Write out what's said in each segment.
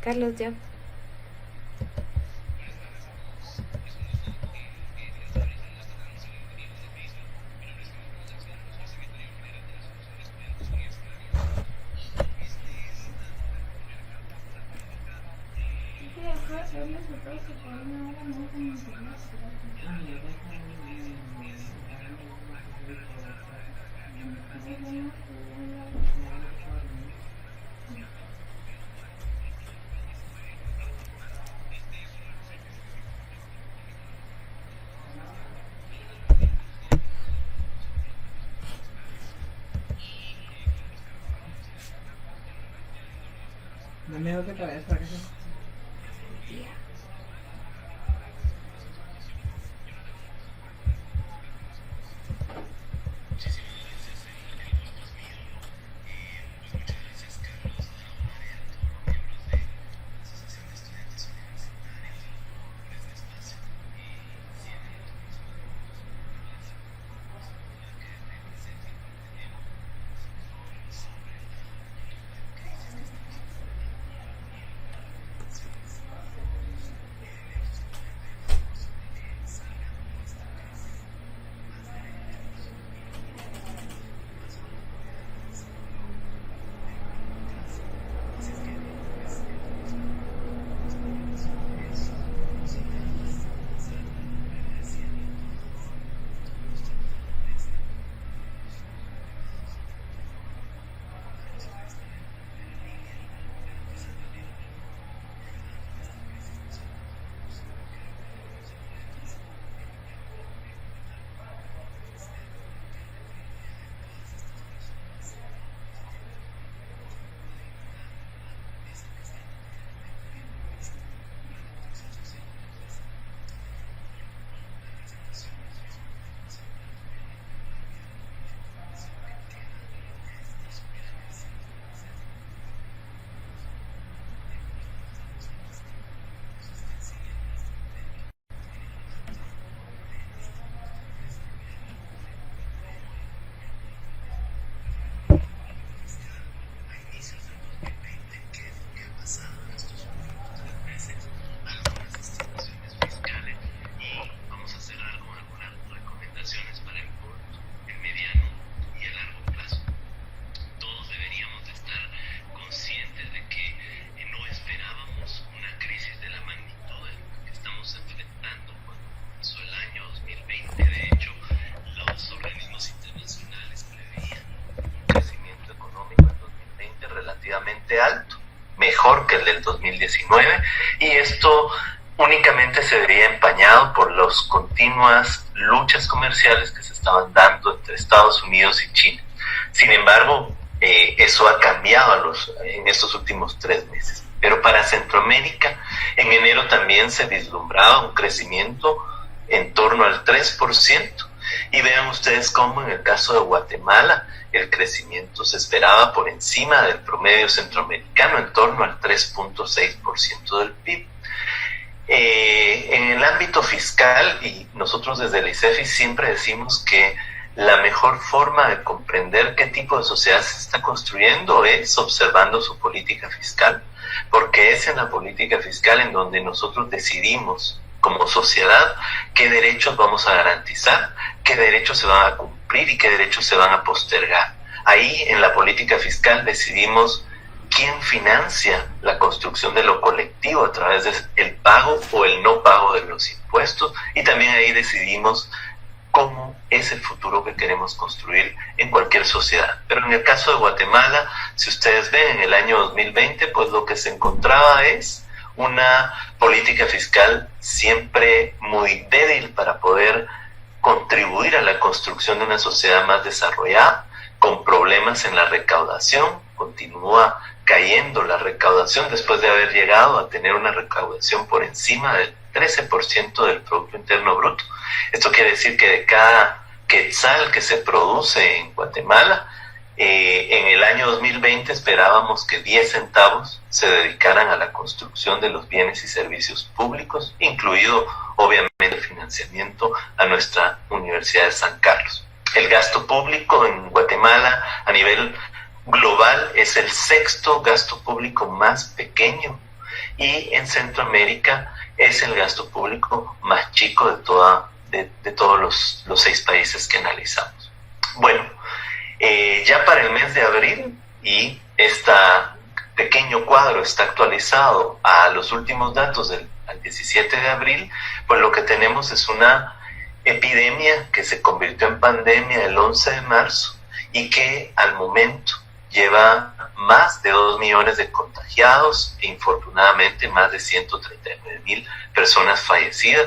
Carlos, ya. No me dio que otra vez para que se... alto, mejor que el del 2019, y esto únicamente se vería empañado por las continuas luchas comerciales que se estaban dando entre Estados Unidos y China. Sin embargo, eso ha cambiado en estos últimos 3 meses. Pero para Centroamérica, en enero también se vislumbraba un crecimiento en torno al 3%. Y vean ustedes cómo en el caso de Guatemala el crecimiento se esperaba por encima del promedio centroamericano, en torno al 3.6% del PIB. En el ámbito fiscal, y nosotros desde el ICEFI siempre decimos que la mejor forma de comprender qué tipo de sociedad se está construyendo es observando su política fiscal, porque es en la política fiscal en donde nosotros decidimos como sociedad qué derechos vamos a garantizar, qué derechos se van a cumplir y qué derechos se van a postergar. Ahí en la política fiscal decidimos quién financia la construcción de lo colectivo a través del pago o el no pago de los impuestos, y también ahí decidimos cómo es el futuro que queremos construir en cualquier sociedad. Pero en el caso de Guatemala, si ustedes ven, en el año 2020, pues lo que se encontraba es una política fiscal siempre muy débil para poder contribuir a la construcción de una sociedad más desarrollada, con problemas en la recaudación. Continúa cayendo la recaudación después de haber llegado a tener una recaudación por encima del 13% del Producto Interno Bruto. Esto quiere decir que de cada quetzal que se produce en Guatemala, en el año 2020 esperábamos que 10 centavos se dedicaran a la construcción de los bienes y servicios públicos, incluido obviamente el financiamiento a nuestra Universidad de San Carlos. El gasto público en Guatemala a nivel global es el 6º gasto público más pequeño y en Centroamérica es el gasto público más chico de todos los 6 países que analizamos. Bueno, ya para el mes de abril, y este pequeño cuadro está actualizado a los últimos datos al 17 de abril, pues lo que tenemos es una epidemia que se convirtió en pandemia el 11 de marzo y que al momento lleva más de 2 millones de contagiados e infortunadamente más de 139,000 personas fallecidas,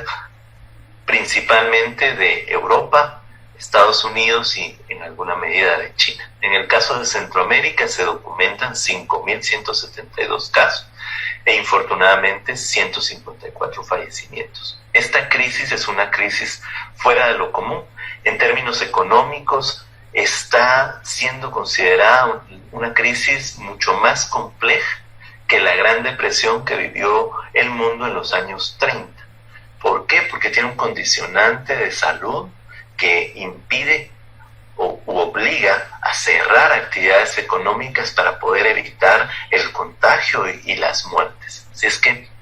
principalmente de Europa, Estados Unidos y en alguna medida de China. En el caso de Centroamérica se documentan 5.172 casos e infortunadamente 154 fallecimientos. Esta crisis es una crisis fuera de lo común. En términos económicos, está siendo considerada una crisis mucho más compleja que la Gran Depresión que vivió el mundo en los años 30. ¿Por qué? Porque tiene un condicionante de salud que impide u obliga a cerrar actividades económicas para poder evitar el contagio y las muertes. Así es que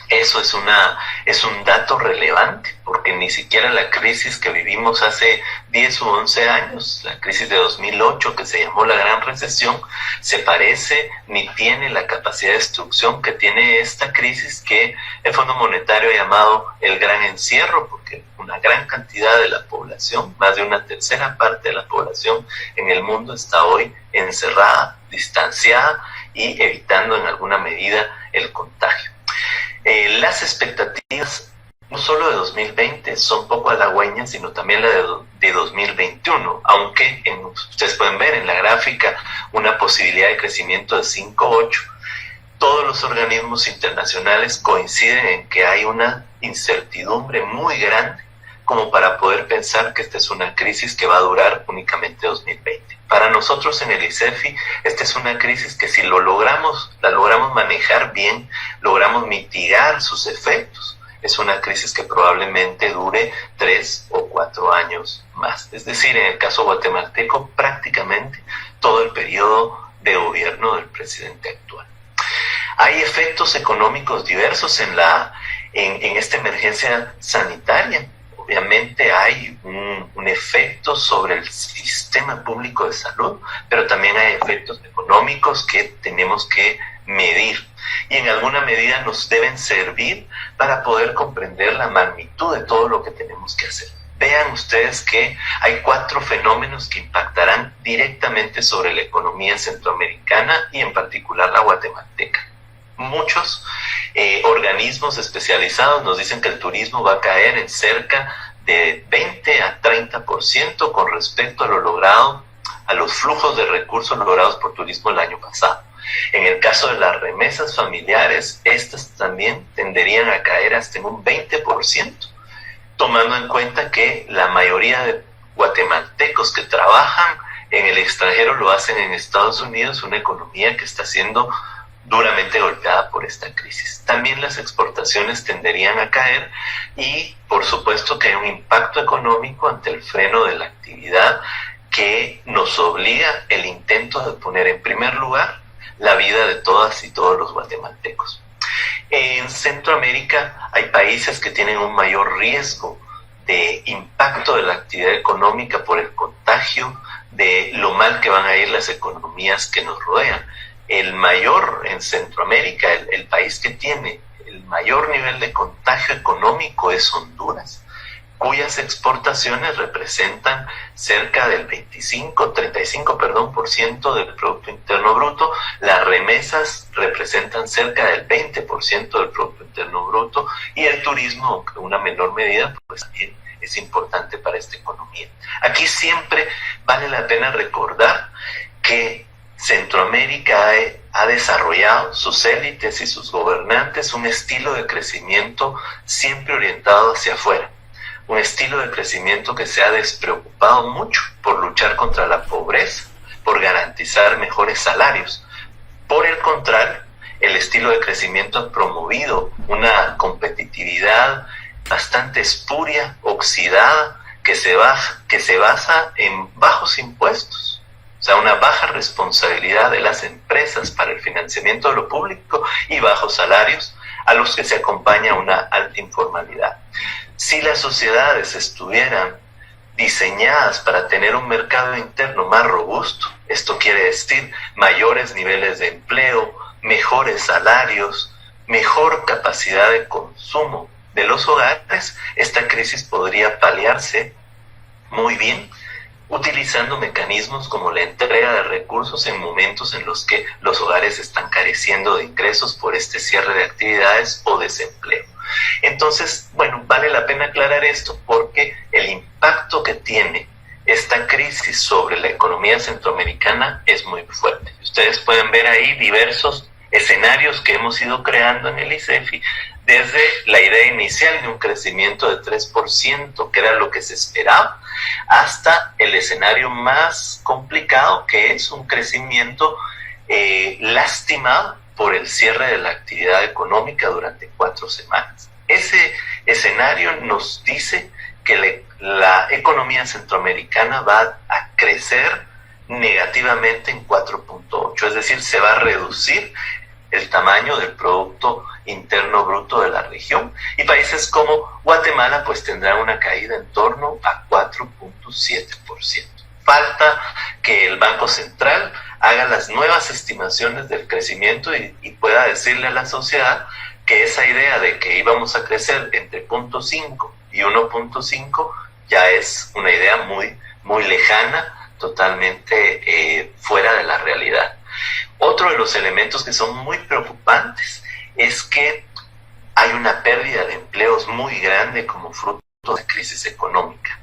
eso es un dato relevante, porque ni siquiera la crisis que vivimos hace 10 u 11 años, la crisis de 2008 que se llamó la Gran Recesión, se parece ni tiene la capacidad de destrucción que tiene esta crisis que el Fondo Monetario ha llamado el Gran Encierro, porque una gran cantidad de la población, más de una tercera parte de la población en el mundo está hoy encerrada, distanciada y evitando en alguna medida el contagio. Las expectativas no solo de 2020 son poco halagüeñas, sino también la de 2021, aunque ustedes pueden ver en la gráfica una posibilidad de crecimiento de 5,8. Todos los organismos internacionales coinciden en que hay una incertidumbre muy grande como para poder pensar que esta es una crisis que va a durar únicamente 2020. Para nosotros en el ICEFI, esta es una crisis que si la logramos manejar bien, logramos mitigar sus efectos, es una crisis que probablemente dure 3 o 4 años más. Es decir, en el caso guatemalteco, prácticamente todo el periodo de gobierno del presidente actual. Hay efectos económicos diversos en esta emergencia sanitaria. Obviamente hay un efecto sobre el sistema público de salud, pero también hay efectos económicos que tenemos que medir y en alguna medida nos deben servir para poder comprender la magnitud de todo lo que tenemos que hacer. Vean ustedes que hay 4 fenómenos que impactarán directamente sobre la economía centroamericana y en particular la guatemalteca. Muchos organismos especializados nos dicen que el turismo va a caer en cerca de 20 a 30% con respecto a lo logrado, a los flujos de recursos logrados por turismo el año pasado. En el caso de las remesas familiares, estas también tenderían a caer hasta en un 20%, tomando en cuenta que la mayoría de guatemaltecos que trabajan en el extranjero lo hacen en Estados Unidos, una economía que está siendo duramente golpeada por esta crisis. También las exportaciones tenderían a caer y por supuesto que hay un impacto económico ante el freno de la actividad que nos obliga el intento de poner en primer lugar la vida de todas y todos los guatemaltecos. En Centroamérica hay países que tienen un mayor riesgo de impacto de la actividad económica por el contagio, de lo mal que van a ir las economías que nos rodean. El mayor en Centroamérica, el país que tiene el mayor nivel de contagio económico es Honduras, cuyas exportaciones representan cerca del 35% del Producto Interno Bruto. Las remesas representan cerca del 20% del Producto Interno Bruto y el turismo, aunque en una menor medida, pues también es importante para esta economía. Aquí siempre vale la pena recordar que Centroamérica ha desarrollado sus élites y sus gobernantes un estilo de crecimiento siempre orientado hacia afuera, un estilo de crecimiento que se ha despreocupado mucho por luchar contra la pobreza, por garantizar mejores salarios. Por el contrario, el estilo de crecimiento ha promovido una competitividad bastante espuria, oxidada, que se basa en bajos impuestos, O sea, una baja responsabilidad de las empresas para el financiamiento de lo público y bajos salarios a los que se acompaña una alta informalidad. Si las sociedades estuvieran diseñadas para tener un mercado interno más robusto, esto quiere decir mayores niveles de empleo, mejores salarios, mejor capacidad de consumo de los hogares, esta crisis podría paliarse muy bien utilizando mecanismos como la entrega de recursos en momentos en los que los hogares están careciendo de ingresos por este cierre de actividades o desempleo. Entonces, bueno, vale la pena aclarar esto porque el impacto que tiene esta crisis sobre la economía centroamericana es muy fuerte. Ustedes pueden ver ahí diversos escenarios que hemos ido creando en el ICEFI, desde la idea inicial de un crecimiento de 3%, que era lo que se esperaba, hasta el escenario más complicado, que es un crecimiento lastimado por el cierre de la actividad económica durante 4 semanas. Ese escenario nos dice que la economía centroamericana va a crecer negativamente en 4.8, es decir, se va a reducir el tamaño del Producto Interno Bruto de la región, y países como Guatemala pues tendrán una caída en torno a 4.7%. Falta que el Banco Central haga las nuevas estimaciones del crecimiento y pueda decirle a la sociedad que esa idea de que íbamos a crecer entre 0.5 y 1.5 ya es una idea muy lejana, totalmente fuera de la realidad. Otro de los elementos que son muy preocupantes es que hay una pérdida de empleos muy grande como fruto de la crisis económica.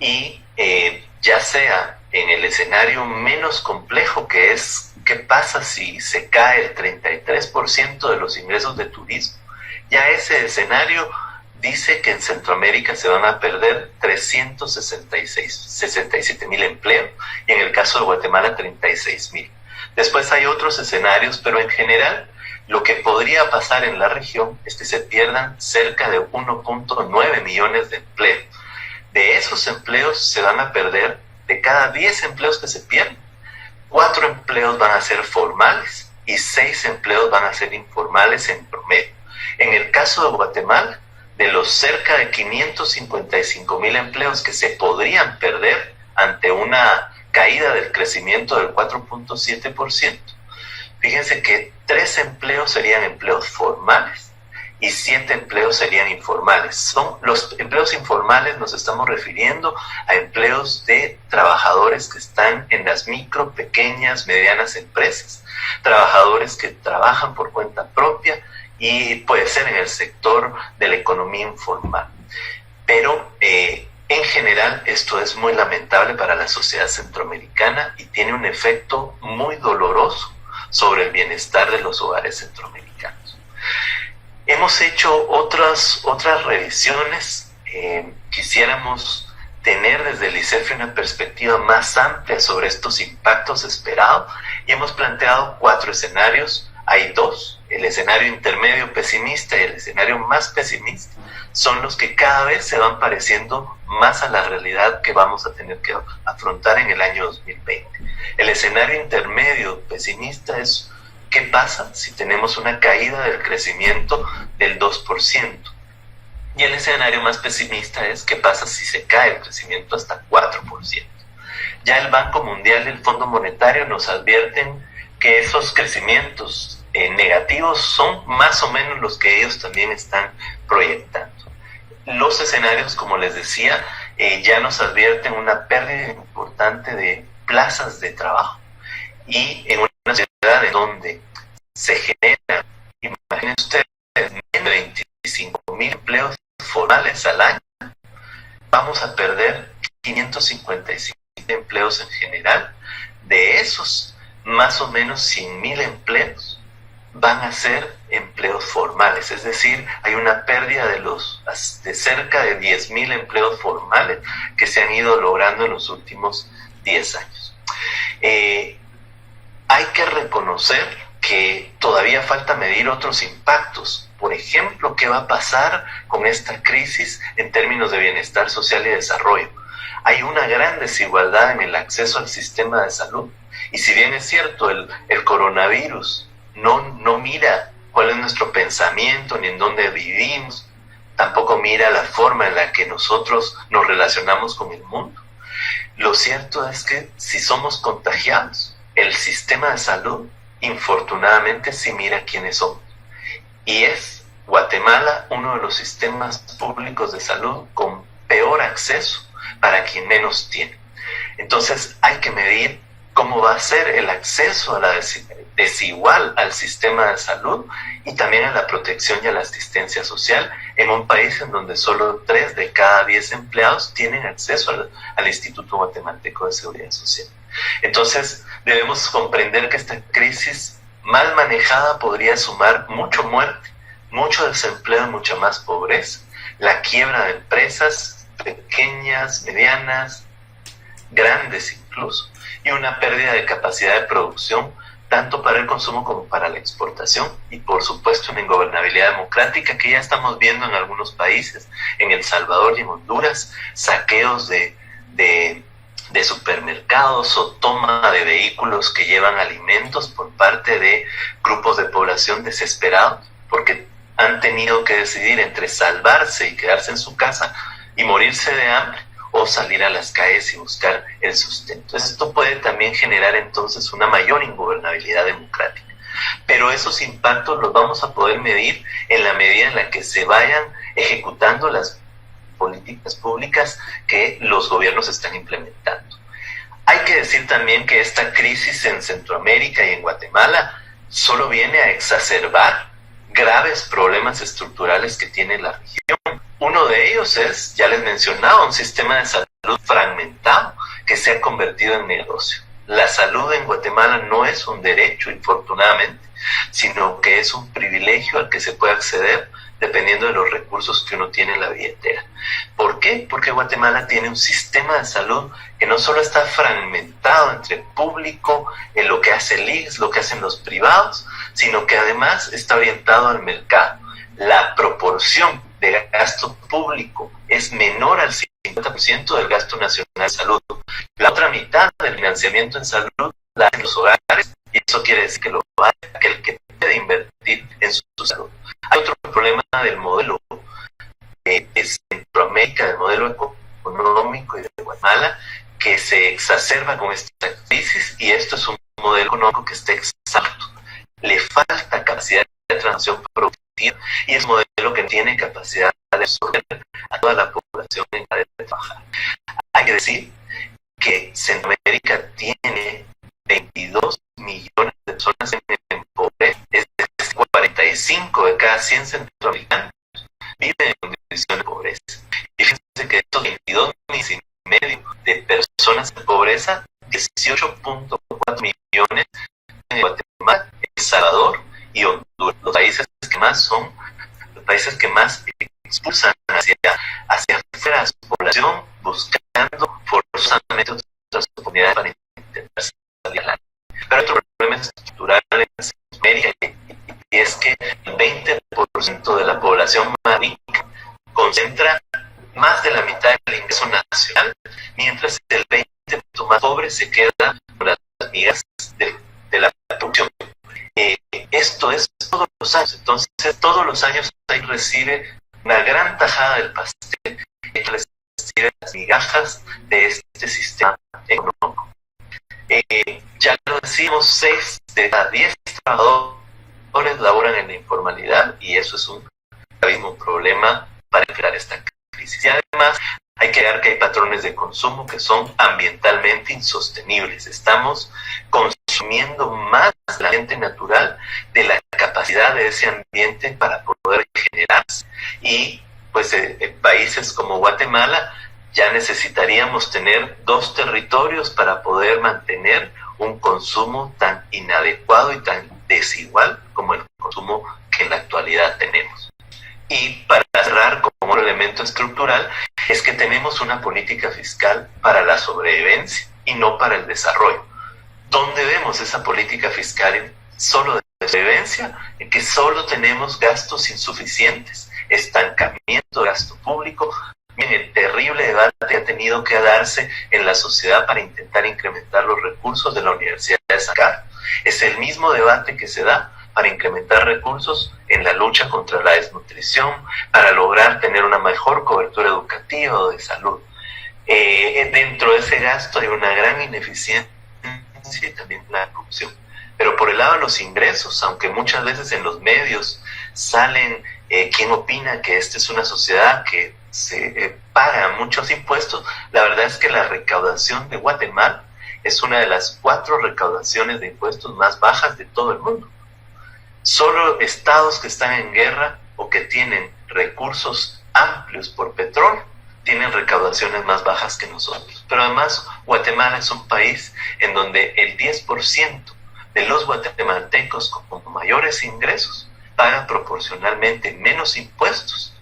Y ya sea en el escenario menos complejo, que es qué pasa si se cae el 33% de los ingresos de turismo, ya ese escenario dice que en Centroamérica se van a perder 367,000 empleos y en el caso de Guatemala 36,000. Después hay otros escenarios, pero en general lo que podría pasar en la región es que se pierdan cerca de 1.9 millones de empleos. De esos empleos se van a perder, de cada 10 empleos que se pierden, 4 empleos van a ser formales y 6 empleos van a ser informales en promedio. En el caso de Guatemala, de los cerca de 555,000 empleos que se podrían perder ante una caída del crecimiento del 4.7%, fíjense que 3 empleos serían empleos formales y 7 empleos serían informales. Son los empleos informales, nos estamos refiriendo a empleos de trabajadores que están en las micro, pequeñas, medianas empresas, trabajadores que trabajan por cuenta propia y puede ser en el sector de la economía informal. Pero en general esto es muy lamentable para la sociedad centroamericana y tiene un efecto muy doloroso sobre el bienestar de los hogares centroamericanos. Hemos hecho otras revisiones. Quisiéramos tener desde el ICEFI una perspectiva más amplia sobre estos impactos esperados y hemos planteado 4 escenarios. Hay 2, el escenario intermedio pesimista y el escenario más pesimista, son los que cada vez se van pareciendo más a la realidad que vamos a tener que afrontar en el año 2020. El escenario intermedio pesimista es qué pasa si tenemos una caída del crecimiento del 2%. Y el escenario más pesimista es qué pasa si se cae el crecimiento hasta 4%. Ya el Banco Mundial y el Fondo Monetario nos advierten que esos crecimientos negativos son más o menos los que ellos también están proyectando. Los escenarios, como les decía, ya nos advierten una pérdida importante de plazas de trabajo. Y en una ciudad en donde se generan, imaginen ustedes, menos de 25,000 empleos formales al año, vamos a perder 555 empleos en general. De esos, más o menos 100,000 empleos van a ser empleos formales, es decir, hay una pérdida de cerca de 10,000 empleos formales que se han ido logrando en los últimos 10 años. Hay que reconocer que todavía falta medir otros impactos. Por ejemplo, ¿qué va a pasar con esta crisis en términos de bienestar social y desarrollo? hay una gran desigualdad en el acceso al sistema de salud. Y si bien es cierto, el coronavirus no mira cuál es nuestro pensamiento ni en dónde vivimos, tampoco mira la forma en la que nosotros nos relacionamos con el mundo. Lo cierto es que si somos contagiados, el sistema de salud, infortunadamente, sí mira quiénes somos. Y es Guatemala uno de los sistemas públicos de salud con peor acceso para quien menos tiene. Entonces hay que medir cómo va a ser el acceso a la desigual al sistema de salud y también a la protección y a la asistencia social en un país en donde solo 3 de cada 10 empleados tienen acceso al Instituto Guatemalteco de Seguridad Social. Entonces debemos comprender que esta crisis mal manejada podría sumar mucha muerte, mucho desempleo y mucha más pobreza, la quiebra de empresas pequeñas, medianas, grandes incluso, y una pérdida de capacidad de producción tanto para el consumo como para la exportación, y por supuesto una ingobernabilidad democrática que ya estamos viendo en algunos países, en El Salvador y en Honduras, saqueos de supermercados o toma de vehículos que llevan alimentos por parte de grupos de población desesperados porque han tenido que decidir entre salvarse y quedarse en su casa y morirse de hambre o salir a las calles y buscar el sustento. Esto puede también generar entonces una mayor ingobernabilidad democrática. Pero esos impactos los vamos a poder medir en la medida en la que se vayan ejecutando las políticas públicas que los gobiernos están implementando. Hay que decir también que esta crisis en Centroamérica y en Guatemala solo viene a exacerbar graves problemas estructurales que tiene la región. Uno de ellos es, ya les mencionaba, un sistema de salud fragmentado que se ha convertido en negocio. La salud en Guatemala no es un derecho, infortunadamente, sino que es un privilegio al que se puede acceder dependiendo de los recursos que uno tiene en la billetera. ¿Por qué? Porque Guatemala tiene un sistema de salud que no solo está fragmentado entre el público, en lo que hace el IGS, lo que hacen los privados, sino que además está orientado al mercado. La proporción de gasto público es menor al 50% del gasto nacional de salud. La otra mitad del financiamiento en salud la hacen los hogares, y eso quiere decir que lo va a aquel que puede invertir en su salud. Hay otro problema del modelo de Centroamérica, del modelo económico y de Guatemala, que se exacerba con esta crisis, y esto es un modelo económico que está exhausto. Le falta capacidad de transacción productiva y es un modelo que tiene capacidad de absorber a toda la población en la de trabajar. Hay que decir que Centroamérica tiene 22 millones de personas en pobreza, es decir, 45 de cada 100 centroamericanos viven en condiciones de pobreza. Y fíjense que estos 22 millones y medio de personas en pobreza, 18.4 millones en Guatemala, El Salvador y Honduras, los países que más son, los países que más expulsan hacia afuera a su población, buscando forzosamente otras oportunidades para intentar salir adelante. Pero hay otro problema estructural en Centroamérica, y es que el 20% de la población más rica concentra más de la mitad del ingreso nacional, mientras el 20% más pobre se queda con las migas de la producción. Esto es todos los años. Entonces, todos los años ahí recibe una gran tajada del pastel, y recibe las migajas de este sistema económico. Ya lo decimos, 6 de cada 10 trabajadores laboran en la informalidad, y eso es un gravísimo problema para enfrentar esta crisis. Y además hay que ver que hay patrones de consumo que son ambientalmente insostenibles. Estamos consumiendo más del ambiente natural, de la capacidad de ese ambiente para poder regenerarse. Y pues en países como Guatemala ya necesitaríamos tener 2 territorios para poder mantener un consumo tan inadecuado y tan desigual como el consumo que en la actualidad tenemos. Y para cerrar, como un elemento estructural, es que tenemos una política fiscal para la sobrevivencia y no para el desarrollo. ¿Dónde vemos esa política fiscal solo de sobrevivencia? En que solo tenemos gastos insuficientes, estancamiento de gasto público, El terrible debate que ha tenido que darse en la sociedad para intentar incrementar los recursos de la Universidad de San Carlos es el mismo debate que se da para incrementar recursos en la lucha contra la desnutrición, para lograr tener una mejor cobertura educativa o de salud. Dentro de ese gasto hay una gran ineficiencia y también la corrupción. Pero por el lado de los ingresos, aunque muchas veces en los medios salen quien opina que esta es una sociedad que se paga muchos impuestos, la verdad es que la recaudación de Guatemala es una de las 4 recaudaciones de impuestos más bajas de todo el mundo. Solo estados que están en guerra o que tienen recursos amplios por petróleo tienen recaudaciones más bajas que nosotros. Pero además Guatemala es un país en donde el 10% de los guatemaltecos con mayores ingresos pagan proporcionalmente menos impuestos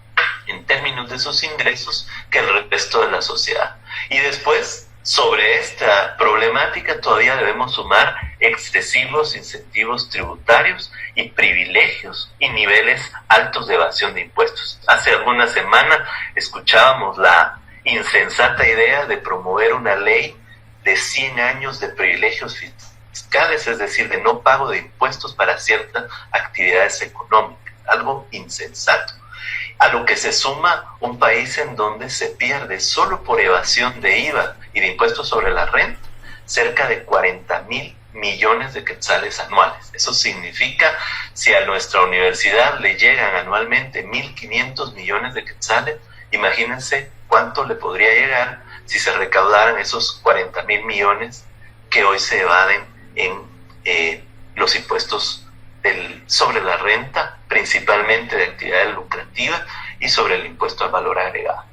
en términos de sus ingresos que el resto de la sociedad. Y después, sobre esta problemática todavía debemos sumar excesivos incentivos tributarios y privilegios y niveles altos de evasión de impuestos. Hace algunas semanas escuchábamos la insensata idea de promover una ley de 100 años de privilegios fiscales, es decir, de no pago de impuestos para ciertas actividades económicas, algo insensato. A lo que se suma un país en donde se pierde solo por evasión de IVA y de impuestos sobre la renta cerca de 40,000 millones de quetzales anuales. Eso significa, si a nuestra universidad le llegan anualmente 1.500 millones de quetzales, imagínense cuánto le podría llegar si se recaudaran esos 40,000 millones que hoy se evaden en los impuestos sobre la renta, principalmente de actividades lucrativas, y sobre el impuesto al valor agregado.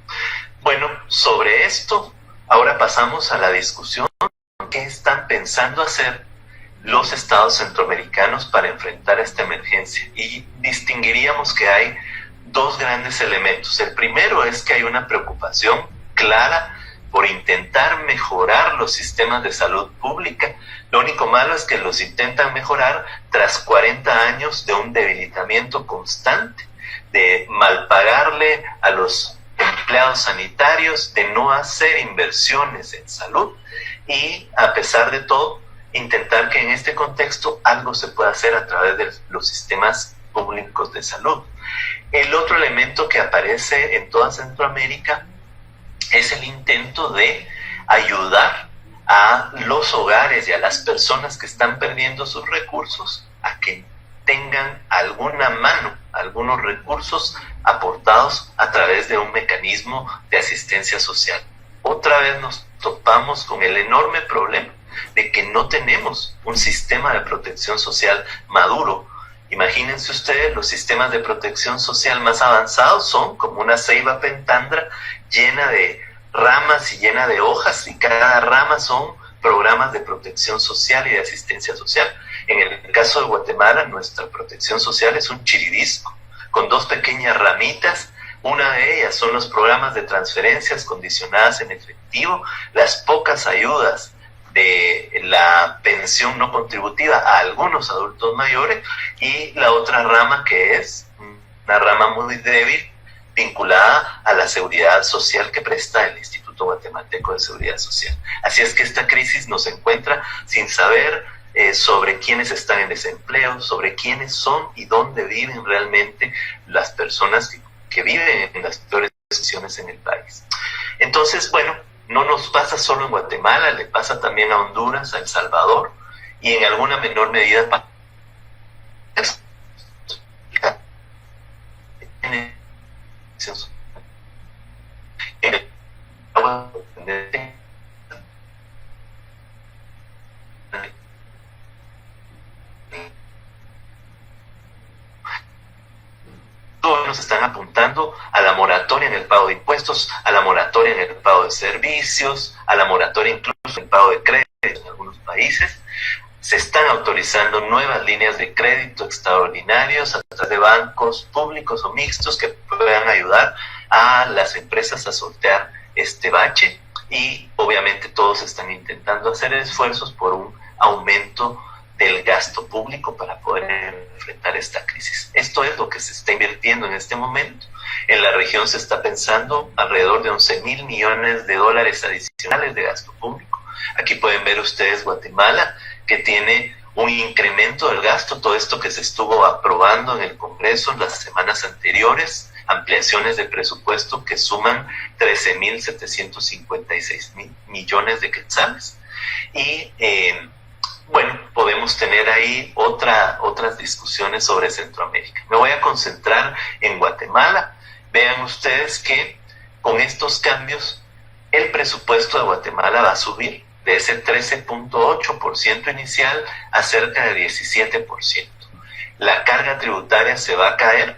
Bueno, sobre esto, ahora pasamos a la discusión de qué están pensando hacer los estados centroamericanos para enfrentar esta emergencia. Y distinguiríamos que hay 2 grandes elementos. El primero es que hay una preocupación clara por intentar mejorar los sistemas de salud pública. Lo único malo es que los intentan mejorar tras 40 años de un debilitamiento constante, de malpagarle a los empleados sanitarios, de no hacer inversiones en salud y, a pesar de todo, intentar que en este contexto algo se pueda hacer a través de los sistemas públicos de salud. El otro elemento que aparece en toda Centroamérica es el intento de ayudar a los hogares y a las personas que están perdiendo sus recursos a que tengan alguna mano, algunos recursos aportados a través de un mecanismo de asistencia social. Otra vez nos topamos con el enorme problema de que no tenemos un sistema de protección social maduro. Imagínense ustedes, los sistemas de protección social más avanzados son como una ceiba pentandra llena de ramas y llena de hojas, y cada rama son programas de protección social y de asistencia social. En el caso de Guatemala, nuestra protección social es un chiribisco, con 2 pequeñas ramitas. Una de ellas son los programas de transferencias condicionadas en efectivo, las pocas ayudas de la pensión no contributiva a algunos adultos mayores, y la otra rama, que es una rama muy débil, vinculada a la seguridad social que presta el Instituto Guatemalteco de Seguridad Social. Así es que esta crisis nos encuentra sin saber sobre quiénes están en desempleo, sobre quiénes son y dónde viven realmente las personas que viven en las peores condiciones en el país. Entonces, bueno, no nos pasa solo en Guatemala, le pasa también a Honduras, a El Salvador, y en alguna menor medida nos están apuntando a la moratoria en el pago de impuestos, a la moratoria en el pago de servicios, a la moratoria incluso en el pago de crédito en algunos países. Se están autorizando nuevas líneas de crédito extraordinarios a través de bancos públicos o mixtos que puedan ayudar a las empresas a sortear este bache, y obviamente todos están intentando hacer esfuerzos por un aumento del gasto público para poder enfrentar esta crisis. Esto es lo que se está invirtiendo en este momento En la región se está pensando alrededor de 11.000 millones de dólares adicionales de gasto público. Aquí pueden ver ustedes Guatemala, que tiene un incremento del gasto, todo esto que se estuvo aprobando en el Congreso en las semanas anteriores, ampliaciones de presupuesto que suman 13.756 millones de quetzales. Y bueno, podemos tener ahí otras discusiones sobre Centroamérica. Me voy a concentrar en Guatemala. Vean ustedes que con estos cambios el presupuesto de Guatemala va a subir de ese 13.8% inicial a cerca de 17%. La carga tributaria se va a caer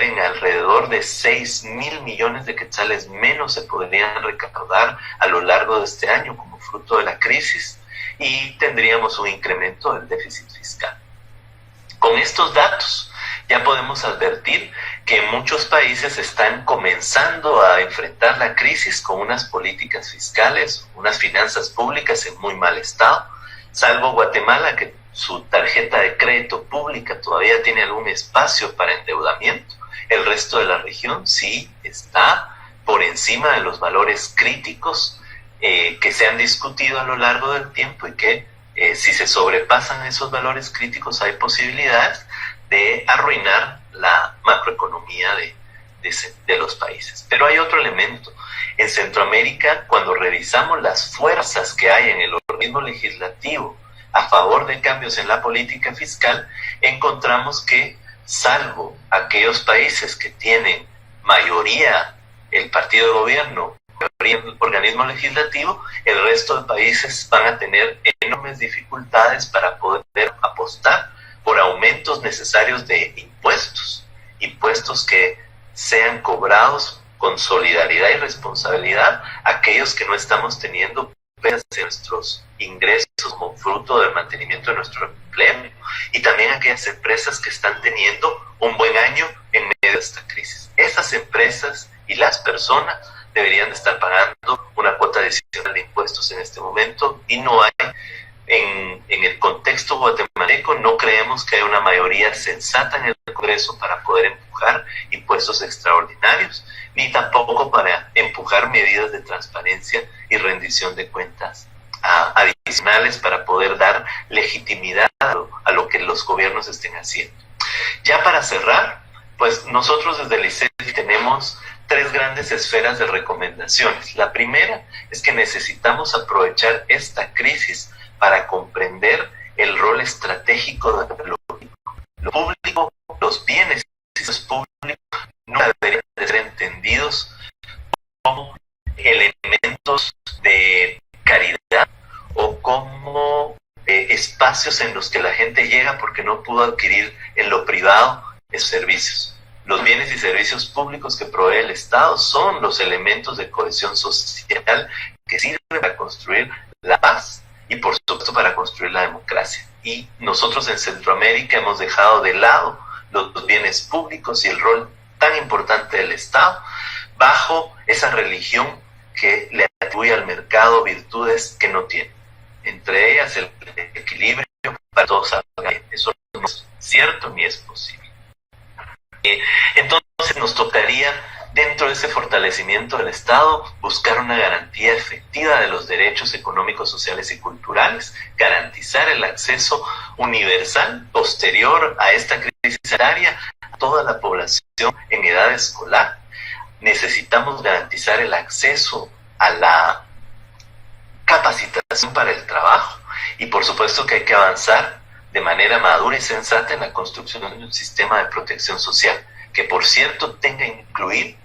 en alrededor de 6.000 millones de quetzales menos se podrían recaudar a lo largo de este año como fruto de la crisis, y tendríamos un incremento del déficit fiscal. Con estos datos ya podemos advertir que muchos países están comenzando a enfrentar la crisis con unas políticas fiscales, unas finanzas públicas en muy mal estado, salvo Guatemala, que su tarjeta de crédito pública todavía tiene algún espacio para endeudamiento. El resto de la región sí está por encima de los valores críticos que se han discutido a lo largo del tiempo, y que si se sobrepasan esos valores críticos hay posibilidades de arruinar la macroeconomía de los países. Pero hay otro elemento. En Centroamérica, cuando revisamos las fuerzas que hay en el organismo legislativo a favor de cambios en la política fiscal, encontramos que, salvo aquellos países que tienen mayoría el partido de gobierno, mayoría el organismo legislativo, el resto de países van a tener enormes dificultades para poder apostar por aumentos necesarios de impuestos que sean cobrados con solidaridad y responsabilidad a aquellos que no estamos teniendo pérdidas de nuestros ingresos como fruto del mantenimiento de nuestro empleo, y también aquellas empresas que están teniendo un buen año en medio de esta crisis. Esas empresas y las personas deberían de estar pagando una cuota adicional de impuestos en este momento, y no hay. En el contexto guatemalteco no creemos que haya una mayoría sensata en el Congreso para poder empujar impuestos extraordinarios, ni tampoco para empujar medidas de transparencia y rendición de cuentas adicionales para poder dar legitimidad a lo que los gobiernos estén haciendo. Ya para cerrar, pues nosotros desde el ICETI tenemos 3 grandes esferas de recomendaciones. La primera es que necesitamos aprovechar esta crisis para comprender el rol estratégico de lo público. Los bienes públicos no deberían de ser entendidos como elementos de caridad o como espacios en los que la gente llega porque no pudo adquirir en lo privado esos servicios. Los bienes y servicios públicos que provee el Estado son los elementos de cohesión social que sirven para construir la paz y por supuesto para construir la democracia. Y nosotros en Centroamérica hemos dejado de lado los bienes públicos y el rol tan importante del Estado bajo esa religión que le atribuye al mercado virtudes que no tiene. Entre ellas el equilibrio para todos salga bien. Eso no es cierto ni es posible. Entonces nos tocaría, dentro de ese fortalecimiento del Estado, buscar una garantía efectiva de los derechos económicos, sociales y culturales, garantizar el acceso universal posterior a esta crisis sanitaria a toda la población en edad escolar. Necesitamos garantizar el acceso a la capacitación para el trabajo, y por supuesto que hay que avanzar de manera madura y sensata en la construcción de un sistema de protección social que, por cierto, tenga incluir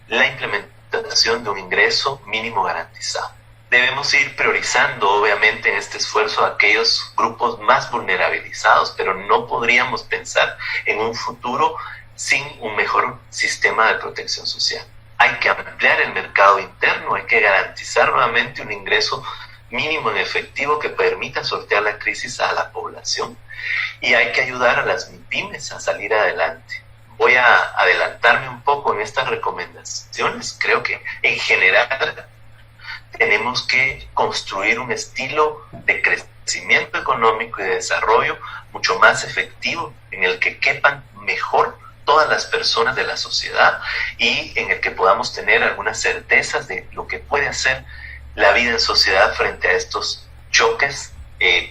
la implementación de un ingreso mínimo garantizado. Debemos ir priorizando, obviamente, en este esfuerzo a aquellos grupos más vulnerabilizados, pero no podríamos pensar en un futuro sin un mejor sistema de protección social. Hay que ampliar el mercado interno, hay que garantizar nuevamente un ingreso mínimo en efectivo que permita sortear la crisis a la población, y hay que ayudar a las MIPYMES a salir adelante. Voy a adelantarme un poco en estas recomendaciones. Creo que en general tenemos que construir un estilo de crecimiento económico y de desarrollo mucho más efectivo, en el que quepan mejor todas las personas de la sociedad y en el que podamos tener algunas certezas de lo que puede hacer la vida en sociedad frente a estos choques,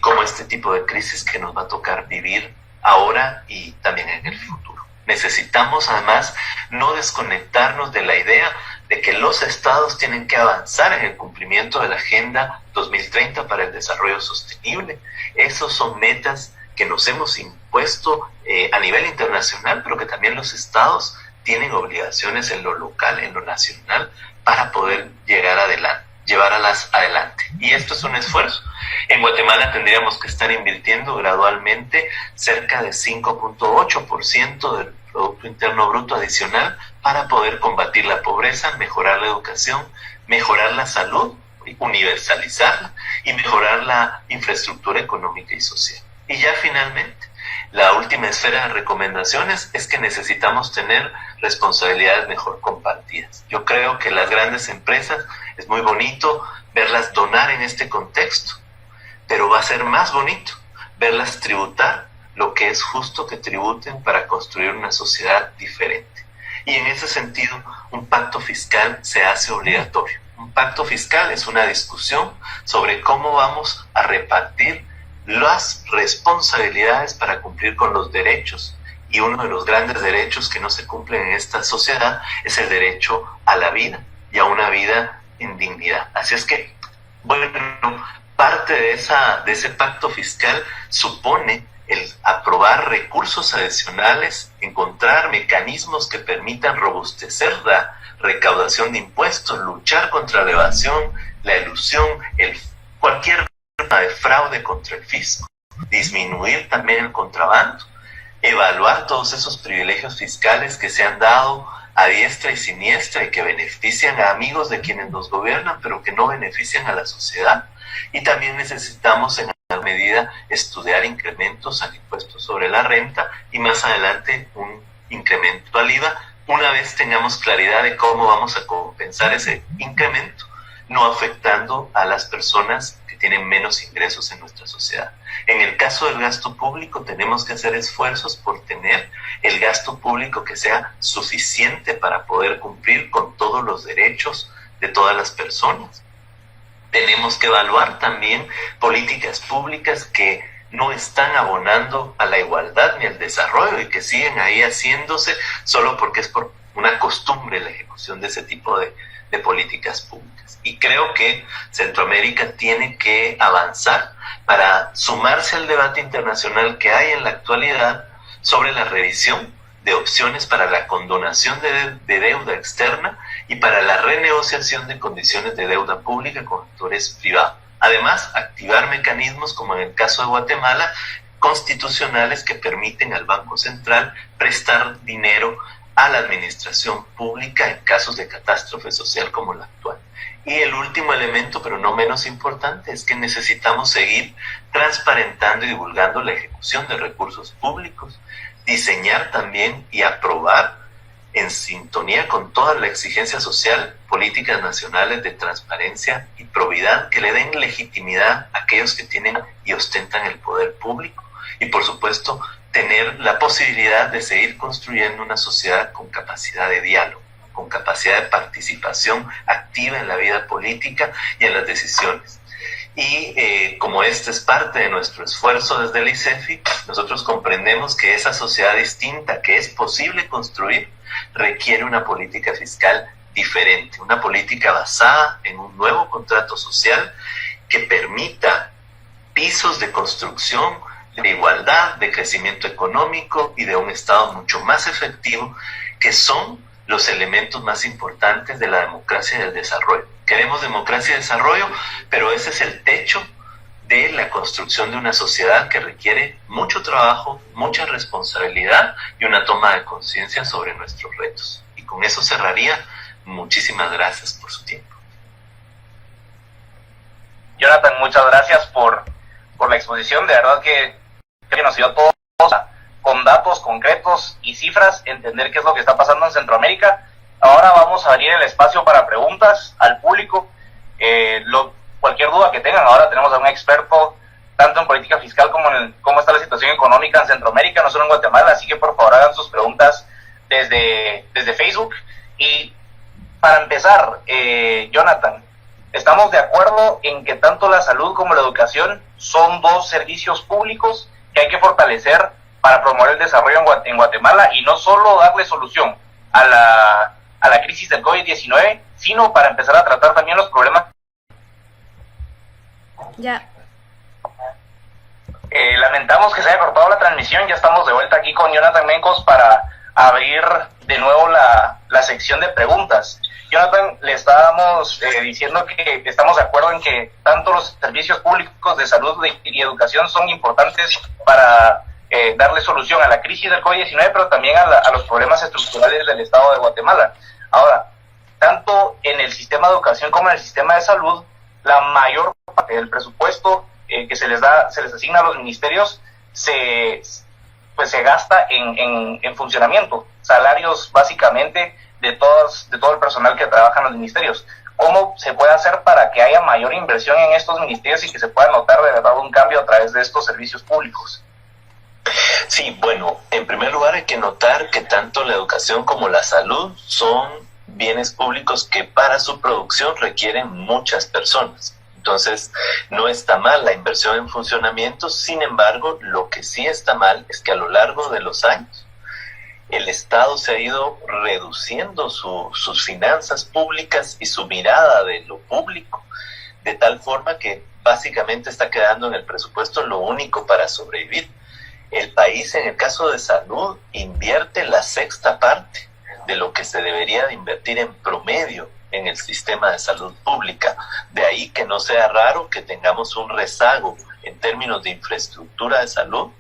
como este tipo de crisis que nos va a tocar vivir ahora y también en el futuro. Necesitamos además no desconectarnos de la idea de que los estados tienen que avanzar en el cumplimiento de la Agenda 2030 para el desarrollo sostenible. Esos son metas que nos hemos impuesto a nivel internacional, pero que también los estados tienen obligaciones en lo local, en lo nacional, para poder llevarlas adelante. Y esto es un esfuerzo. En Guatemala tendríamos que estar invirtiendo gradualmente cerca de 5.8% del Producto Interno Bruto adicional para poder combatir la pobreza, mejorar la educación, mejorar la salud, universalizarla y mejorar la infraestructura económica y social. Y ya finalmente, la última esfera de recomendaciones es que necesitamos tener responsabilidades mejor compartidas. Yo creo que las grandes empresas es muy bonito verlas donar en este contexto, pero va a ser más bonito verlas tributar lo que es justo que tributen para construir una sociedad diferente. Y en ese sentido, un pacto fiscal se hace obligatorio. Un pacto fiscal es una discusión sobre cómo vamos a repartir las responsabilidades para cumplir con los derechos. Y uno de los grandes derechos que no se cumplen en esta sociedad es el derecho a la vida y a una vida en dignidad. Así es que, bueno, parte de ese pacto fiscal supone el aprobar recursos adicionales, encontrar mecanismos que permitan robustecer la recaudación de impuestos, luchar contra la evasión, la elusión, cualquier forma de fraude contra el fisco, disminuir también el contrabando, evaluar todos esos privilegios fiscales que se han dado a diestra y siniestra y que benefician a amigos de quienes nos gobiernan, pero que no benefician a la sociedad. Y también necesitamos en alguna medida estudiar incrementos al impuesto sobre la renta y más adelante un incremento al IVA, una vez tengamos claridad de cómo vamos a compensar ese incremento, no afectando a las personas que tienen menos ingresos en nuestra sociedad. En el caso del gasto público tenemos que hacer esfuerzos por tener el gasto público que sea suficiente para poder cumplir con todos los derechos de todas las personas. Tenemos que evaluar también políticas públicas que no están abonando a la igualdad ni al desarrollo y que siguen ahí haciéndose solo porque es por una costumbre la ejecución de ese tipo de políticas públicas. Y creo que Centroamérica tiene que avanzar para sumarse al debate internacional que hay en la actualidad sobre la revisión de opciones para la condonación de deuda externa y para la renegociación de condiciones de deuda pública con actores privados. Además, activar mecanismos, como en el caso de Guatemala, constitucionales que permiten al Banco Central prestar dinero a la administración pública en casos de catástrofe social como la actual. Y el último elemento, pero no menos importante, es que necesitamos seguir transparentando y divulgando la ejecución de recursos públicos, diseñar también y aprobar en sintonía con toda la exigencia social, políticas nacionales de transparencia y probidad que le den legitimidad a aquellos que tienen y ostentan el poder público. Y por supuesto, tener la posibilidad de seguir construyendo una sociedad con capacidad de diálogo, con capacidad de participación activa en la vida política y en las decisiones. Y como este es parte de nuestro esfuerzo desde el ICEFI, nosotros comprendemos que esa sociedad distinta que es posible construir requiere una política fiscal diferente, una política basada en un nuevo contrato social que permita pisos de construcción, de igualdad, de crecimiento económico y de un Estado mucho más efectivo, que son los elementos más importantes de la democracia y del desarrollo. Queremos democracia y desarrollo, pero ese es el techo de la construcción de una sociedad que requiere mucho trabajo, mucha responsabilidad y una toma de conciencia sobre nuestros retos. Y con eso cerraría. Muchísimas gracias por su tiempo. Jonathan, muchas gracias por la exposición. De verdad que nos ayudó a todos con datos concretos y cifras entender qué es lo que está pasando en Centroamérica. Ahora vamos a abrir el espacio para preguntas al público. Cualquier duda que tengan, ahora tenemos a un experto tanto en política fiscal como en cómo está la situación económica en Centroamérica, no solo en Guatemala, así que por favor hagan sus preguntas desde Facebook. Y para empezar, Jonathan, ¿estamos de acuerdo en que tanto la salud como la educación son dos servicios públicos que hay que fortalecer para promover el desarrollo en Guatemala y no solo darle solución a la crisis del COVID-19, sino para empezar a tratar también los problemas? Ya. Lamentamos que se haya cortado la transmisión. Ya estamos de vuelta aquí con Jonathan Mencos para abrir de nuevo la sección de preguntas. Jonathan, le estábamos diciendo que estamos de acuerdo en que tanto los servicios públicos de salud y educación son importantes para darle solución a la crisis del COVID-19, pero también a los problemas estructurales del Estado de Guatemala. Ahora, tanto en el sistema de educación como en el sistema de salud, la mayor parte del presupuesto que se les asigna a los ministerios se gasta en funcionamiento, salarios básicamente de todo el personal que trabaja en los ministerios. ¿Cómo se puede hacer para que haya mayor inversión en estos ministerios y que se pueda notar de verdad un cambio a través de estos servicios públicos? Sí, bueno, en primer lugar hay que notar que tanto la educación como la salud son bienes públicos que para su producción requieren muchas personas. Entonces, no está mal la inversión en funcionamiento. Sin embargo, lo que sí está mal es que a lo largo de los años el Estado se ha ido reduciendo sus finanzas públicas y su mirada de lo público, de tal forma que básicamente está quedando en el presupuesto lo único para sobrevivir. El país, en el caso de salud, invierte la sexta parte de lo que se debería de invertir en promedio en el sistema de salud pública. De ahí que no sea raro que tengamos un rezago en términos de infraestructura de salud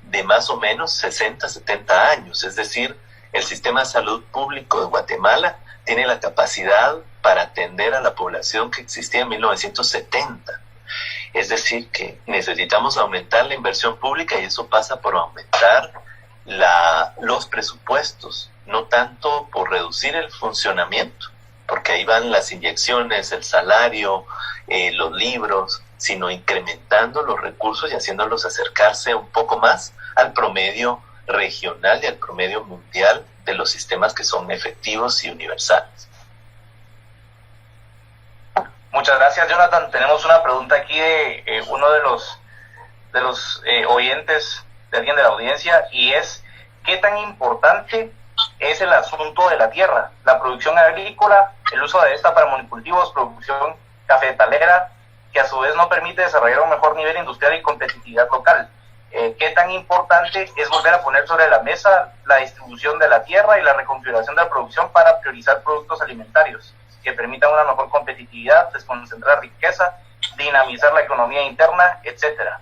de más o menos 60, 70 años. Es decir, el sistema de salud público de Guatemala tiene la capacidad para atender a la población que existía en 1970. Es decir, que necesitamos aumentar la inversión pública y eso pasa por aumentar los presupuestos, no tanto por reducir el funcionamiento, porque ahí van las inyecciones, el salario, los libros, sino incrementando los recursos y haciéndolos acercarse un poco más al promedio regional y al promedio mundial de los sistemas que son efectivos y universales. Muchas gracias, Jonathan. Tenemos una pregunta aquí de uno de los oyentes, de alguien de la audiencia, y es: ¿qué tan importante es el asunto de la tierra, la producción agrícola, el uso de esta para monocultivos, producción cafetalera, que a su vez no permite desarrollar un mejor nivel industrial y competitividad local? ¿Qué tan importante es volver a poner sobre la mesa la distribución de la tierra y la reconfiguración de la producción para priorizar productos alimentarios que permitan una mejor competitividad, desconcentrar riqueza, dinamizar la economía interna, etcétera?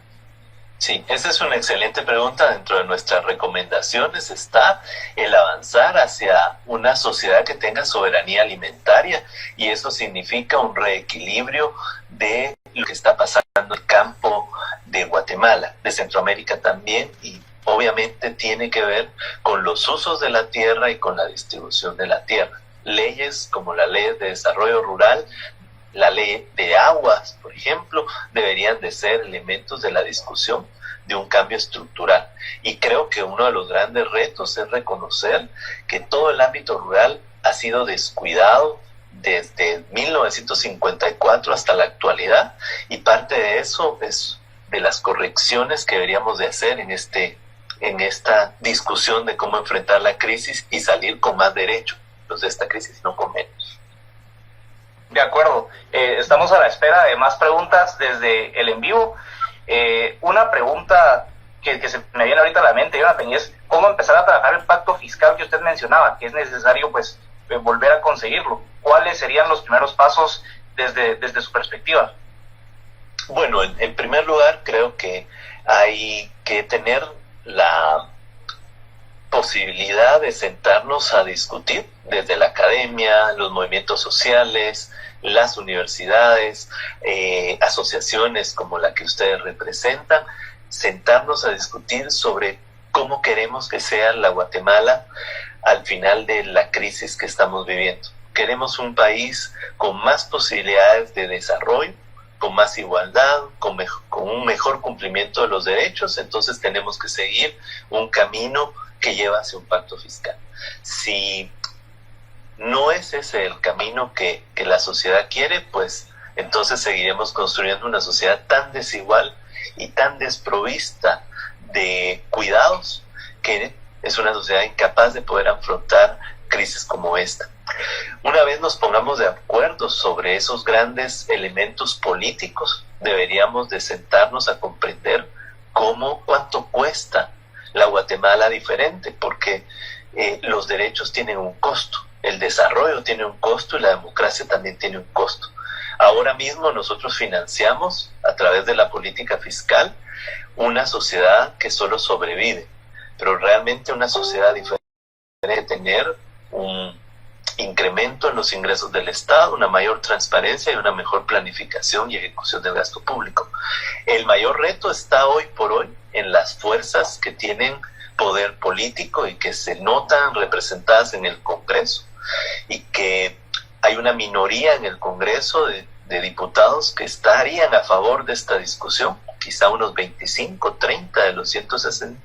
Sí, esa es una excelente pregunta. Dentro de nuestras recomendaciones está el avanzar hacia una sociedad que tenga soberanía alimentaria, y eso significa un reequilibrio de lo que está pasando en el campo de Guatemala, de Centroamérica también, y obviamente tiene que ver con los usos de la tierra y con la distribución de la tierra. Leyes como la Ley de Desarrollo Rural, la Ley de Aguas, por ejemplo, deberían de ser elementos de la discusión de un cambio estructural. Y creo que uno de los grandes retos es reconocer que todo el ámbito rural ha sido descuidado desde 1954 hasta la actualidad, y parte de eso es de las correcciones que deberíamos de hacer en esta discusión de cómo enfrentar la crisis y salir con más derechos de esta crisis, no con menos. De acuerdo. Estamos a la espera de más preguntas desde el en vivo. Una pregunta que se me viene ahorita a la mente, Jonathan, es cómo empezar a trabajar el pacto fiscal que usted mencionaba, que es necesario pues volver a conseguirlo. ¿Cuáles serían los primeros pasos desde su perspectiva? Bueno, en primer lugar, creo que hay que tener la posibilidad de sentarnos a discutir desde la academia, los movimientos sociales, las universidades, asociaciones como la que ustedes representan, sentarnos a discutir sobre cómo queremos que sea la Guatemala al final de la crisis que estamos viviendo. Queremos un país con más posibilidades de desarrollo, con más igualdad, con un mejor cumplimiento de los derechos. Entonces tenemos que seguir un camino que lleva hacia un pacto fiscal. Si no es ese el camino que la sociedad quiere, pues entonces seguiremos construyendo una sociedad tan desigual y tan desprovista de cuidados que es una sociedad incapaz de poder afrontar crisis como esta. Una vez nos pongamos de acuerdo sobre esos grandes elementos políticos, deberíamos de sentarnos a comprender cuánto cuesta la Guatemala diferente, porque los derechos tienen un costo, el desarrollo tiene un costo y la democracia también tiene un costo. Ahora mismo nosotros financiamos a través de la política fiscal una sociedad que solo sobrevive, pero realmente una sociedad diferente debe tener un incremento en los ingresos del Estado, una mayor transparencia y una mejor planificación y ejecución del gasto público. El mayor reto está hoy por hoy en las fuerzas que tienen poder político y que se notan representadas en el Congreso, y que hay una minoría en el Congreso de diputados que estarían a favor de esta discusión, quizá unos 25, 30 de los 160,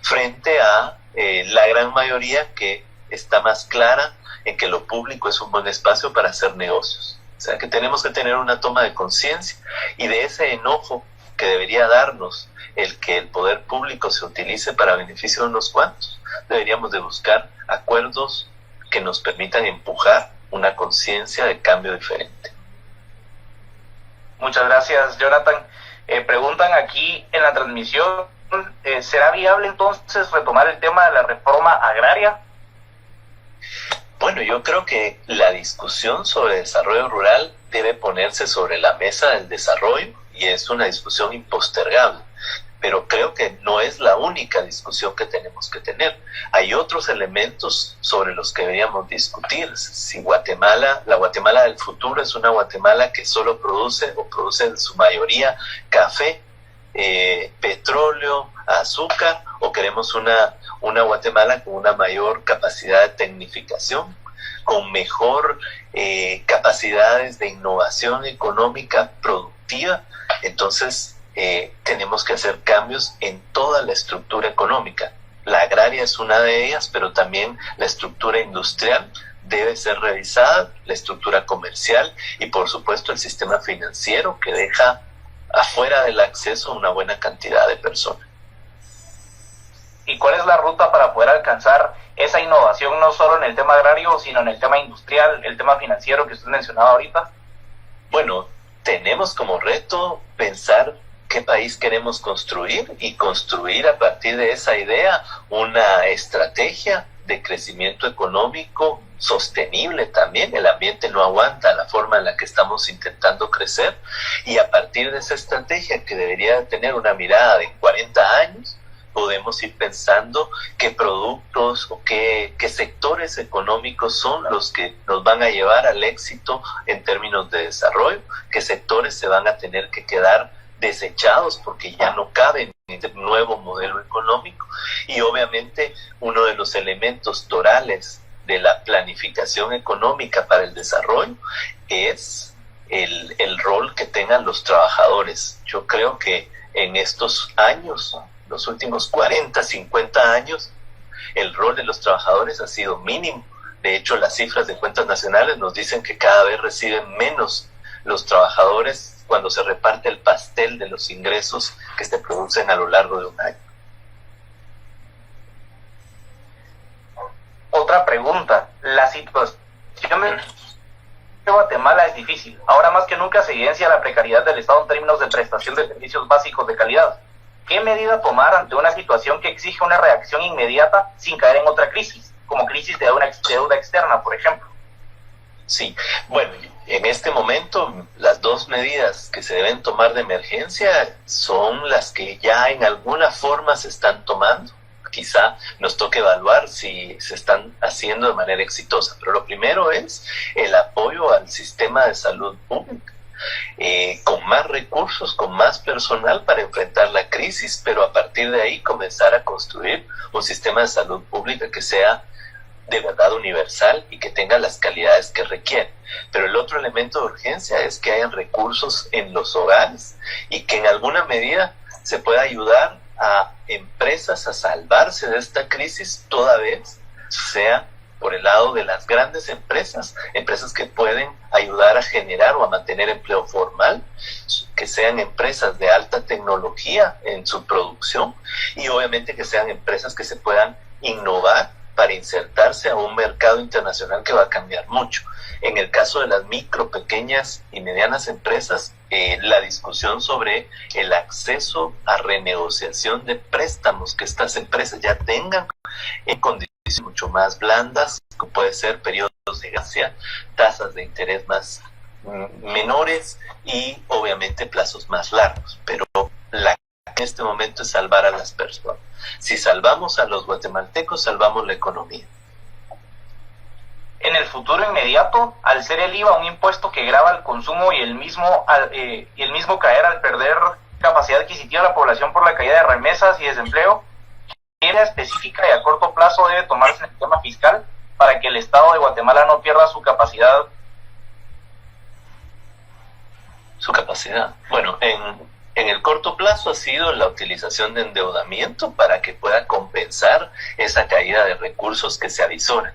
frente a la gran mayoría que está más clara en que lo público es un buen espacio para hacer negocios. O sea que tenemos que tener una toma de conciencia, y de ese enojo que debería darnos el que el poder público se utilice para beneficio de unos cuantos, deberíamos de buscar acuerdos que nos permitan empujar una conciencia de cambio diferente. Muchas gracias, Jonathan. Preguntan aquí en la transmisión, ¿será viable entonces retomar el tema de la reforma agraria? Bueno, yo creo que la discusión sobre desarrollo rural debe ponerse sobre la mesa del desarrollo, y es una discusión impostergable, pero creo que no es la única discusión que tenemos que tener. Hay otros elementos sobre los que deberíamos discutir. Si la Guatemala del futuro es una Guatemala que solo produce en su mayoría café, petróleo, azúcar, o queremos una Guatemala con una mayor capacidad de tecnificación, con mejor capacidades de innovación económica productiva. Entonces tenemos que hacer cambios en toda la estructura económica. La agraria es una de ellas, pero también la estructura industrial debe ser revisada, la estructura comercial y por supuesto el sistema financiero, que deja afuera del acceso a una buena cantidad de personas. ¿Y cuál es la ruta para poder alcanzar esa innovación, no solo en el tema agrario, sino en el tema industrial, el tema financiero que usted mencionaba ahorita? Bueno, tenemos como reto pensar qué país queremos construir y construir a partir de esa idea una estrategia de crecimiento económico sostenible también. El ambiente no aguanta la forma en la que estamos intentando crecer, y a partir de esa estrategia, que debería tener una mirada de 40 años, podemos ir pensando qué productos o qué sectores económicos son los que nos van a llevar al éxito en términos de desarrollo, qué sectores se van a tener que quedar desechados porque ya no caben en este nuevo modelo económico. Y obviamente uno de los elementos torales de la planificación económica para el desarrollo es el rol que tengan los trabajadores. Yo creo que en estos años, los últimos 40, 50 años, el rol de los trabajadores ha sido mínimo. De hecho, las cifras de cuentas nacionales nos dicen que cada vez reciben menos los trabajadores cuando se reparte el pastel de los ingresos que se producen a lo largo de un año. Otra pregunta, la situación de Guatemala es difícil. Ahora más que nunca se evidencia la precariedad del Estado en términos de prestación de servicios básicos de calidad. ¿Qué medida tomar ante una situación que exige una reacción inmediata sin caer en otra crisis, como crisis de deuda externa, por ejemplo? Sí, bueno, en este momento las dos medidas que se deben tomar de emergencia son las que ya en alguna forma se están tomando. Quizá nos toque evaluar si se están haciendo de manera exitosa, pero lo primero es el apoyo al sistema de salud pública, con más recursos, con más personal para enfrentar la crisis, pero a partir de ahí comenzar a construir un sistema de salud pública que sea de verdad universal y que tenga las calidades que requiere. Pero el otro elemento de urgencia es que hayan recursos en los hogares y que en alguna medida se pueda ayudar a empresas a salvarse de esta crisis, toda vez sea por el lado de las grandes empresas, empresas que pueden ayudar a generar o a mantener empleo formal, que sean empresas de alta tecnología en su producción y obviamente que sean empresas que se puedan innovar para insertarse a un mercado internacional que va a cambiar mucho. En el caso de las micro, pequeñas y medianas empresas, la discusión sobre el acceso a renegociación de préstamos que estas empresas ya tengan en condiciones mucho más blandas, como puede ser periodos de gracia, tasas de interés más menores y obviamente plazos más largos. Pero la en este momento es salvar a las personas. Si salvamos a los guatemaltecos, salvamos la economía. En el futuro inmediato, al ser el IVA un impuesto que grava el consumo y el mismo caer al perder capacidad adquisitiva de la población por la caída de remesas y desempleo, ¿qué medida específica y a corto plazo debe tomarse en el tema fiscal para que el Estado de Guatemala no pierda su capacidad? Bueno, en el corto plazo ha sido la utilización de endeudamiento para que pueda compensar esa caída de recursos que se avisoran.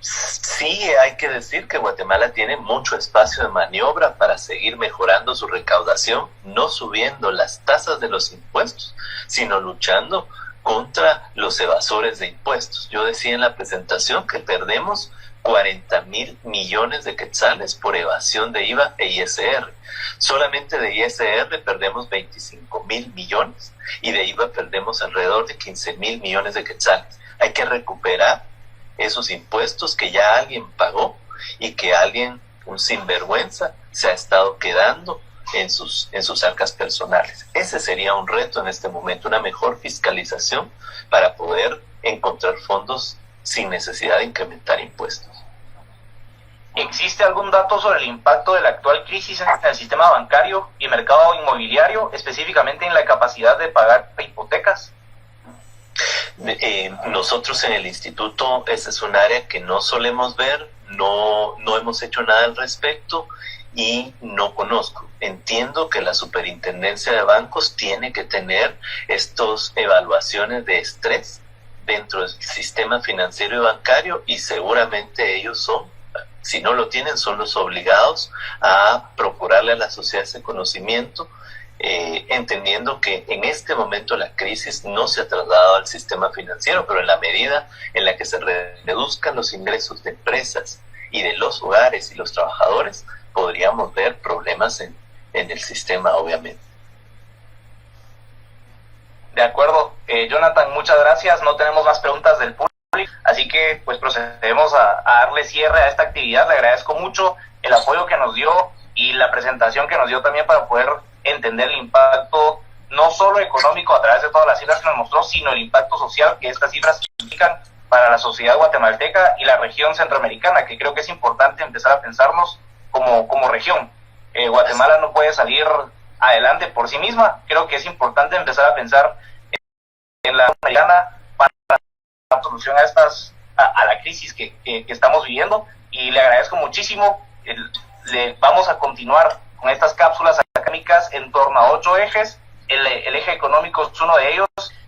Sí hay que decir que Guatemala tiene mucho espacio de maniobra para seguir mejorando su recaudación, no subiendo las tasas de los impuestos, sino luchando contra los evasores de impuestos. Yo decía en la presentación que perdemos 40,000 millones de quetzales por evasión de IVA e ISR. Solamente de ISR perdemos 25,000 millones y de IVA perdemos alrededor de 15,000 millones de quetzales. Hay que recuperar esos impuestos que ya alguien pagó y que alguien, un sinvergüenza, se ha estado quedando en sus arcas personales. Ese sería un reto en este momento, una mejor fiscalización para poder encontrar fondos sin necesidad de incrementar impuestos. ¿Existe algún dato sobre el impacto de la actual crisis en el sistema bancario y mercado inmobiliario, específicamente en la capacidad de pagar hipotecas? Nosotros en el instituto, ese es un área que no solemos ver, no hemos hecho nada al respecto y no conozco. Entiendo que la superintendencia de bancos tiene que tener estas evaluaciones de estrés dentro del sistema financiero y bancario y seguramente ellos son, si no lo tienen, son los obligados a procurarle a la sociedad ese conocimiento, entendiendo que en este momento la crisis no se ha trasladado al sistema financiero, pero en la medida en la que se reduzcan los ingresos de empresas y de los hogares y los trabajadores, podríamos ver problemas en el sistema, obviamente. De acuerdo. Jonathan, muchas gracias. No tenemos más preguntas del público, así que pues procedemos a darle cierre a esta actividad. Le agradezco mucho el apoyo que nos dio y la presentación que nos dio también para poder entender el impacto no solo económico a través de todas las cifras que nos mostró, sino el impacto social que estas cifras significan para la sociedad guatemalteca y la región centroamericana, que creo que es importante empezar a pensarnos como región. Guatemala no puede salir adelante por sí misma. Creo que es importante empezar a pensar en la americana para la solución a la crisis que estamos viviendo, y le agradezco muchísimo. Vamos a continuar con estas cápsulas académicas en torno a 8 ejes. El eje económico es uno de ellos.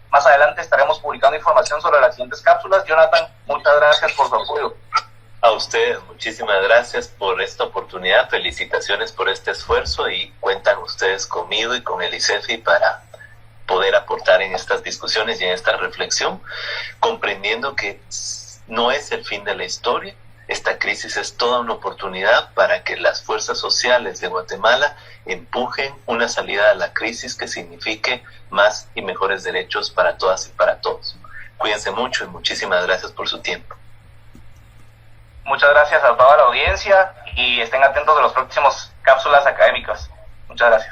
Más adelante estaremos publicando información sobre las siguientes cápsulas. Jonathan, muchas gracias por su apoyo. A ustedes, muchísimas gracias por esta oportunidad, felicitaciones por este esfuerzo y cuentan ustedes conmigo y con el ICEFI para poder aportar en estas discusiones y en esta reflexión, comprendiendo que no es el fin de la historia. Esta crisis es toda una oportunidad para que las fuerzas sociales de Guatemala empujen una salida a la crisis que signifique más y mejores derechos para todas y para todos. Cuídense mucho y muchísimas gracias por su tiempo. Muchas gracias a toda la audiencia y estén atentos de los próximos cápsulas académicas. Muchas gracias.